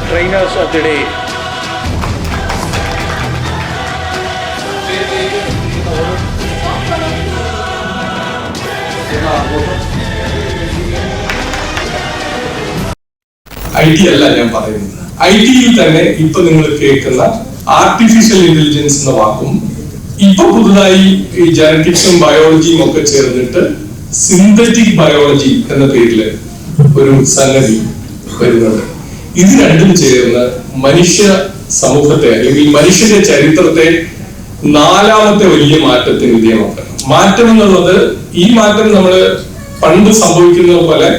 Trainers of the day. IT അല്ല ഞാൻ പറയുന്നത്. IT-യിൽ തന്നെ ഇപ്പൊ നിങ്ങൾ കേൾക്കുന്ന ആർട്ടിഫിഷ്യൽ ഇന്റലിജൻസ് എന്ന വാക്കും ഇപ്പൊ പുതുതായി ഈ ജനറ്റിക്സും ബയോളജിയും ഒക്കെ ചേർന്നിട്ട് സിന്തറ്റിക് ബയോളജി എന്ന പേരില് ഒരു സംഗതി വരുന്നുണ്ട്. ഇത് രണ്ടും ചേർന്ന് മനുഷ്യ സമൂഹത്തെ അല്ലെങ്കിൽ മനുഷ്യന്റെ ചരിത്രത്തെ നാലാമത്തെ വലിയ മാറ്റത്തിന് വിധേയമാക്കണം. മാറ്റം എന്നുള്ളത് ഈ മാറ്റം നമ്മള് പണ്ട് സംഭവിക്കുന്നത് പോലെ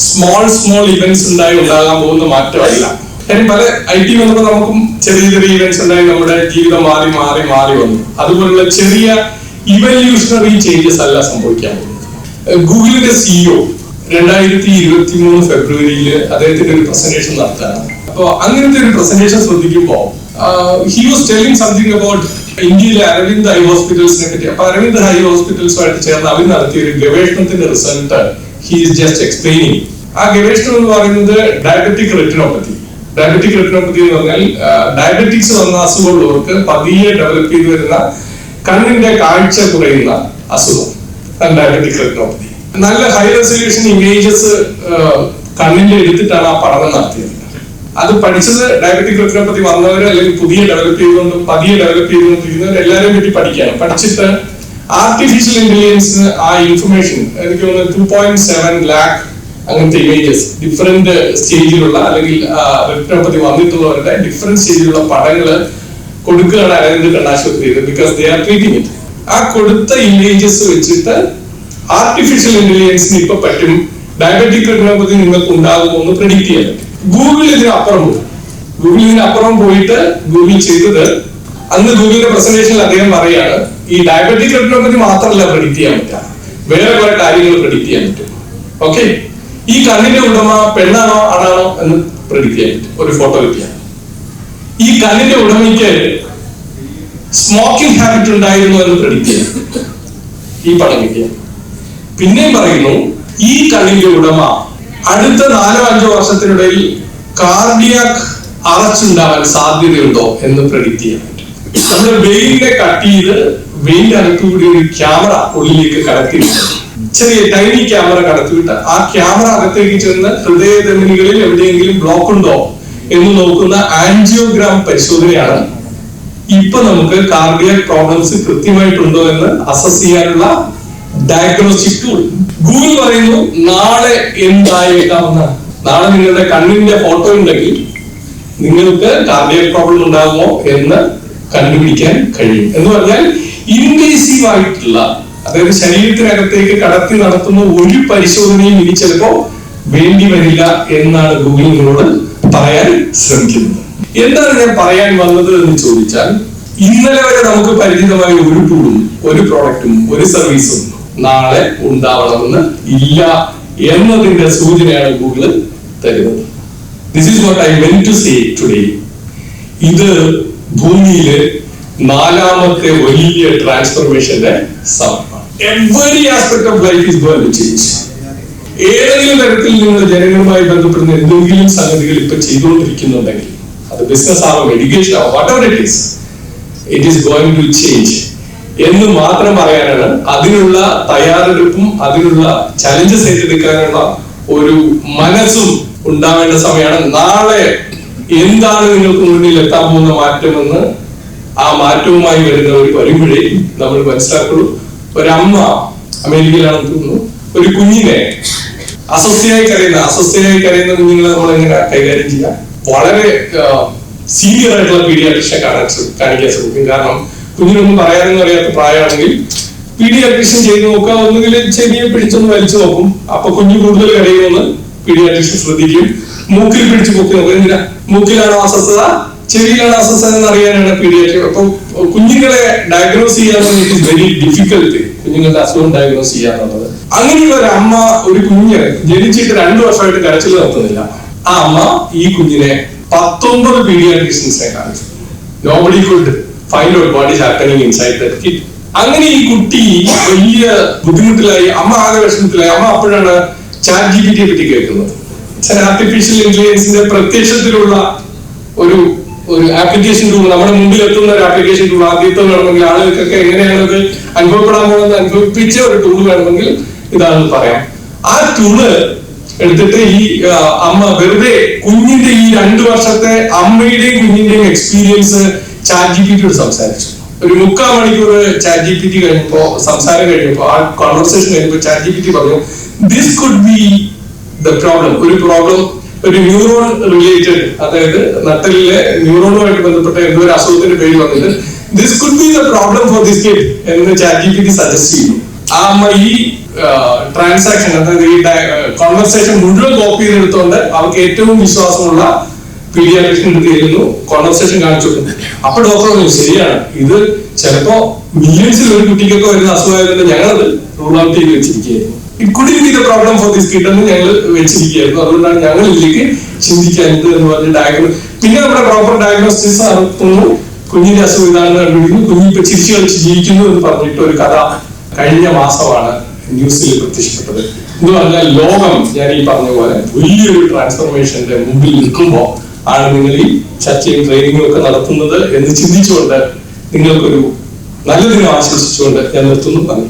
സ്മോൾ ഇവന്റ്സ് ഉണ്ടാകാൻ പോകുന്ന മാറ്റമല്ല. കാര്യം പല IT വന്നപ്പോൾ നമുക്കും ചെറിയ ഇവന്റ്സ് ഉണ്ടായി നമ്മുടെ ജീവിതം മാറി വന്നു. അതുപോലുള്ള ചെറിയ ഇവല്യൂഷണറി ചേഞ്ചസ് അല്ല സംഭവിക്കാൻ പോകുന്നത്. ഗൂഗിളിന്റെ CEO 2023 ഫെബ്രുവരിയിൽ അദ്ദേഹത്തിന്റെ ഒരു പ്രസന്റേഷൻ നടത്താണ്. അപ്പൊ അങ്ങനത്തെ ഒരു presentation ശ്രദ്ധിക്കുമ്പോൾ he was telling something about ഇന്ത്യയിലെ അരവിന്ദ് ഐ ഹോസ്പിറ്റൽസിനെ പറ്റി. അപ്പൊ അരവിന്ദ് ഐ ഹോസ്പിറ്റൽസുമായിട്ട് ചേർന്ന് അവർ നടത്തിയ ഒരു ഗവേഷണത്തിന്റെ result he is just explaining. ആ ഗവേഷണം എന്ന് പറയുന്നത് ഡയബറ്റിക് റെറ്റിനോപ്പതി എന്ന് പറഞ്ഞാൽ ഡയബറ്റിക്സ് വന്ന അസുഖമുള്ളവർക്ക് പതിയെ ഡെവലപ്പ് ചെയ്ത് വരുന്ന കണ്ണിന്റെ കാഴ്ച കുറയുന്ന അസുഖം ഡയബറ്റിക് റെറ്റിനോപ്പതി. നല്ല ഹൈ റെസൊല്യൂഷൻ ഇമേജസ് കണ്ണിന്റെ എടുത്തിട്ടാണ് ആ പഠനം നടത്തിയത്. അത് പഠിച്ചത് ഡയബറ്റിക് റെറ്റിനോപ്പതി വന്നവർ അല്ലെങ്കിൽ പതിയെ ഡെവലപ്പ് ചെയ്തുകൊണ്ടിരിക്കുന്നവർ എല്ലാവരെയും പറ്റി പഠിക്കുകയാണ്. പഠിച്ചിട്ട് ആർട്ടിഫിഷ്യൽ ഇന്റലിജൻസ് ആ ഇൻഫർമേഷൻ എനിക്ക് തോന്നുന്നു 2.7 lakh അങ്ങനത്തെ ഇമേജസ് ഡിഫറെന്റ് സ്റ്റേജിലുള്ള അല്ലെങ്കിൽ റെറ്റിനോപ്പതി വന്നിട്ടുള്ളവരുടെ ഡിഫറെന്റ് സ്റ്റേജിലുള്ള പടങ്ങള് കൊടുക്കുകയാണ് അരവിന്ദ് കണ്ണാശുപത്രിയിൽ. Because they are treating it. ആ കൊടുത്ത ഇമേജസ് വെച്ചിട്ട് ആർട്ടിഫിഷ്യൽ ഇന്റലിജൻസിന് ഇപ്പൊ പറ്റും ഡയബറ്റിക് റെറ്റിനോപ്പതി നിങ്ങൾക്ക് ഉണ്ടാകുമോ എന്ന് പ്രെഡിക്ട് ചെയ്യാൻ പറ്റും. ഗൂഗിൾ ഇതിനപ്പുറം പോയിട്ട് ഗൂഗിൾ ചെയ്തത് അന്ന് ഗൂഗിളിന്റെ പ്രസന്റേഷനിൽ അദ്ദേഹം പറയാണ് ഈ ഡയബറ്റിക് റെറ്റിനോപ്പതി മാത്രമല്ല പ്രെഡിക്ട് ചെയ്യാൻ പറ്റുക, വേറെ കുറെ കാര്യങ്ങൾ പ്രെഡിക്ട് ചെയ്യാൻ പറ്റും. ഓക്കെ, ഈ കണ്ണിന്റെ ഉടമ പെണ്ണാണോ ആണാണോ എന്ന് പ്രെഡിക്ട് ചെയ്യാൻ പറ്റും ഒരു ഫോട്ടോ കിട്ടിയാൽ. ഈ കണ്ണിന്റെ ഉടമയ്ക്ക് സ്മോക്കിംഗ് ഹാബിറ്റ് ഉണ്ടായിരുന്നു എന്ന് പ്രെഡിക്ട് ചെയ്യാൻ ഈ പടം കിട്ടിയാൽ. പിന്നെയും പറയുന്നു ഈ കണ്ണിന്റെ ഉടമ അടുത്ത 4-5 വർഷത്തിനിടയിൽ കാർഡിയാക് അറസ്റ്റ് ഉണ്ടാവാൻ സാധ്യതയുണ്ടോ എന്ന് പ്രെഡിക്ട് ചെയ്യാൻ പറ്റും. നമ്മുടെ വെയിലിനെ കട്ട് ചെയ്ത് വെയിലിന്റെ അകത്തുകൂടി ഒരു ക്യാമറ ഉള്ളിലേക്ക് കടത്തിവിട്ട് ചെറിയ ടൈനി ക്യാമറ കടത്തിവിട്ട് ആ ക്യാമറ അകത്തേക്ക് ചെന്ന് ഹൃദയധമനികളിൽ എവിടെയെങ്കിലും ബ്ലോക്ക് ഉണ്ടോ എന്ന് നോക്കുന്ന ആൻജിയോഗ്രാം പരിശോധനയാണ് ഇപ്പൊ നമുക്ക് കാർഡിയാക് പ്രോബ്ലംസ് കൃത്യമായിട്ടുണ്ടോ എന്ന് അസസ് ചെയ്യാനുള്ള ഡയഗ്നോസ്റ്റിക് ടൂൾ. ഗൂഗിൾ പറയുന്നു നാളെ എന്തായേക്കാവുന്നതാണ്. നാളെ നിങ്ങളുടെ കണ്ണിന്റെ ഫോട്ടോ ഉണ്ടെങ്കിൽ നിങ്ങൾക്ക് കാർഡിയാക് പ്രോബ്ലം ഉണ്ടാകുമോ എന്ന് കണ്ടുപിടിക്കാൻ കഴിയും. എന്ന് പറഞ്ഞാൽ ഇൻവേസീവ് ആയിട്ടുള്ള, അതായത് ശരീരത്തിനകത്തേക്ക് കടത്തി നടത്തുന്ന ഒരു പരിശോധനയും ഇനി ചിലപ്പോ വേണ്ടി വരില്ല എന്നാണ് ഗൂഗിൾ നിങ്ങളോട് പറയാൻ ശ്രമിക്കുന്നത്. എന്താണ് ഞാൻ പറയാൻ വന്നത് എന്ന് ചോദിച്ചാൽ, ഇന്നലെ വരെ നമുക്ക് പരിചിതമായ ഒരു ടൂളും ഒരു പ്രോഡക്റ്റും ഒരു സർവീസും നാളെ ഉണ്ടാവണമെന്ന് ഇല്ല എന്നതിന്റെ സൂചനയാണ് ഗൂഗിൾ തരുന്നത്. This is what I want to say today. ഇത് ഭൂമിയിലെ 4ാമത്തെ വലിയ ട്രാൻസ്ഫോർമേഷന്റെ സമയമാണ്. Every aspect of life is going to change. ഏതെങ്കിലും തരത്തിൽ നിങ്ങൾ ജനങ്ങളുമായി ബന്ധപ്പെടുന്ന എന്തെങ്കിലും സംഗതികൾ ഇപ്പൊ ചെയ്തുകൊണ്ടിരിക്കുന്നുണ്ടെങ്കിൽ, അത് ബിസിനസ് ആവാം, എഡ്യൂക്കേഷൻ ആവാം, whatever it is going to change എന്ന് മാത്രം പറയാനാണ്. അതിനുള്ള തയ്യാറെടുപ്പും അതിനുള്ള ചലഞ്ചസ് ഏറ്റെടുക്കാനുള്ള ഒരു മനസ്സും ഉണ്ടാവേണ്ട സമയമാണ്. നാളെ എന്താണ് നിങ്ങൾക്ക് മുന്നിൽ എത്താൻ പോകുന്ന മാറ്റമെന്ന് ആ മാറ്റവുമായി വരുന്നവർ വരുമ്പോഴേ നമ്മൾ മനസ്സിലാക്കുള്ളൂ. ഒരമ്മ, അമേരിക്കയിലാണെന്ന് തോന്നുന്നു, ഒരു കുഞ്ഞിനെ അസ്വസ്ഥയായി കരയുന്ന കുഞ്ഞുങ്ങളെ നമ്മൾ എങ്ങനെ കൈകാര്യം ചെയ്യാം? വളരെ സീനിയർ ആയിട്ടുള്ള പീഡിയാട്രിഷ്യനെ കാണിക്കാൻ ശ്രമിക്കും. കാരണം കുഞ്ഞിനൊന്നും പറയാനൊന്നും അറിയാത്ത പ്രായമാണെങ്കിൽ പീഡിയാട്രിഷ്യൻ ചെയ്ത് നോക്കുക. ഒന്നുകിൽ ചെവിയെ പിടിച്ചൊന്ന് വലിച്ചു നോക്കും. അപ്പൊ കുഞ്ഞു കൂടുതൽ കരയുമെന്ന് പീഡിയാട്രിഷ്യൻ ശ്രദ്ധിക്കും. മൂക്കിൽ പിടിച്ച് പൊക്കി നോക്കും. എന്തിനാ? മൂക്കിലാണോ അസ്വസ്ഥത, ചെവിയിലാണോ അസ്വസ്ഥത എന്ന് അറിയാനാണ് പീഡിയാട്രിഷ്യൻ. അപ്പൊ കുഞ്ഞുങ്ങളെ ഡയഗ്നോസ് ചെയ്യാന്നുള്ളത് ഇറ്റ് ഈസ് വെരി ഡിഫിക്കൽട്ട്. കുഞ്ഞുങ്ങളുടെ അസുഖം ഡയഗ്നോസ് ചെയ്യാന്നുള്ളത്. അങ്ങനെയുള്ള ഒരു അമ്മ ഒരു കുഞ്ഞ് ജനിച്ചിട്ട് 2 വർഷമായിട്ട് കരച്ചിൽ നിർത്തുന്നില്ല. ആ അമ്മ ഈ കുഞ്ഞിനെ 19 പീഡിയാട്രിഷ്യൻസിനെ കാണിച്ചു. Nobody could find out what is happening inside that kid. അങ്ങനെ ഈ കുട്ടി വലിയ ബുദ്ധിമുട്ടിലായി, അമ്മ ആകെ വിഷമത്തിലായി. അമ്മ അപ്പോഴാണ് ചാറ്റ് GPT പറ്റി കേൾക്കുന്നത്. ആർട്ടിഫിഷ്യൽ ഇന്റലിജൻസിന്റെ പ്രത്യക്ഷത്തിലുള്ള ഒരു ആപ്ലിക്കേഷൻ ടൂൾ, നമ്മുടെ മുമ്പിൽ എത്തുന്ന ഒരു ആപ്ലിക്കേഷൻ ടൂൾ. ആദ്യത്തെ വേണമെങ്കിൽ ആളുകൾക്കൊക്കെ എങ്ങനെയാണ് അത് അനുഭവപ്പെടാൻ പോകുന്നത് അനുഭവിപ്പിച്ച ഒരു ടൂൾ വേണമെങ്കിൽ ഇതാണെന്ന് പറയാം. ആ ടൂള് എടുത്തിട്ട് ഈ അമ്മ വെറുതെ കുഞ്ഞിന്റെ ഈ 2 വർഷത്തെ അമ്മയുടെയും കുഞ്ഞിന്റെയും എക്സ്പീരിയൻസ് ചാറ്റ് GPTയോട് സംസാരിച്ചു. ഒരു 3/4 മണിക്കൂർ ചാറ്റ് GPT കഴിഞ്ഞപ്പോ സംസാരം കഴിഞ്ഞപ്പോ ആ കോൺവെർസേഷൻ കഴിഞ്ഞപ്പോ ചാറ്റ് GPT പറഞ്ഞു, this could be the problem. ഒരു ന്യൂറോൺ റിലേറ്റഡ്, അതായത് നട്ടലിലെ ന്യൂറോണുമായിട്ട് ബന്ധപ്പെട്ട എന്തോ ഒരു അസുഖത്തിന്റെ പേര് വന്നിട്ട് this could be the problem for this kid എന്ന് ചാറ്റ് GPT സജസ്റ്റ് ചെയ്തു. ആ അമ്മ ഈ ട്രാൻസാക്ഷൻ, അതായത് ഈ കോൺവെർസേഷൻ മുഴുവൻ കോപ്പി ചെയ്തെടുത്തോണ്ട് അവർക്ക് ഏറ്റവും വിശ്വാസമുള്ള പീഡിയാട്രിഷ്യൻ എടുത്ത് ചെയ്യുന്നു, കോൺവെർസേഷൻ കാണിച്ചു. അപ്പൊ ഡോക്ടർ പറഞ്ഞു, ശരിയാണ്, ഇത് ചിലപ്പോ മില്യൺസിൽ ഒരു കുട്ടിക്കൊക്കെ വരുന്ന അസുഖമായതുകൊണ്ട് ഞങ്ങളത് റൂൾ ഔട്ട് ചെയ്ത് വെച്ചിരിക്കുകയായിരുന്നു. It could be the problem for this kid എന്ന് ഞങ്ങൾ വെച്ചിരിക്കുകയായിരുന്നു. അതുകൊണ്ടാണ് ഞങ്ങൾ ഇതിലേക്ക് ചിന്തിക്കാനുണ്ട് എന്ന് പറഞ്ഞ് ഡയഗ്നോസ്, പിന്നെ നമ്മുടെ പ്രോപ്പർ ഡയഗ്നോസ്റ്റിക്സ് നടത്തുന്നു, കുഞ്ഞിന്റെ അസുഖം ഇതാണെന്ന് കണ്ടുപിടിക്കുന്നു, കുഞ്ഞിപ്പോ ചിരിച്ചു കളിച്ച് ജീവിക്കുന്നു എന്ന് പറഞ്ഞിട്ട് ഒരു കഥ കഴിഞ്ഞ മാസമാണ് ന്യൂസിൽ പ്രത്യക്ഷപ്പെട്ടത്. എന്ന് പറഞ്ഞാൽ ലോകം, ഞാൻ ഈ പറഞ്ഞ പോലെ വലിയൊരു ട്രാൻസ്ഫോർമേഷന്റെ മുമ്പിൽ നിൽക്കുമ്പോൾ ആണ് നിങ്ങൾ ഈ ചർച്ചയും ട്രെയിനിങ്ങും ഒക്കെ നടത്തുന്നത് എന്ന് ചിന്തിച്ചുകൊണ്ട് നിങ്ങൾക്കൊരു നല്ല ദിനം ആശംസിച്ചുകൊണ്ട് ഞാൻ നിർത്തുന്നു. നന്ദി.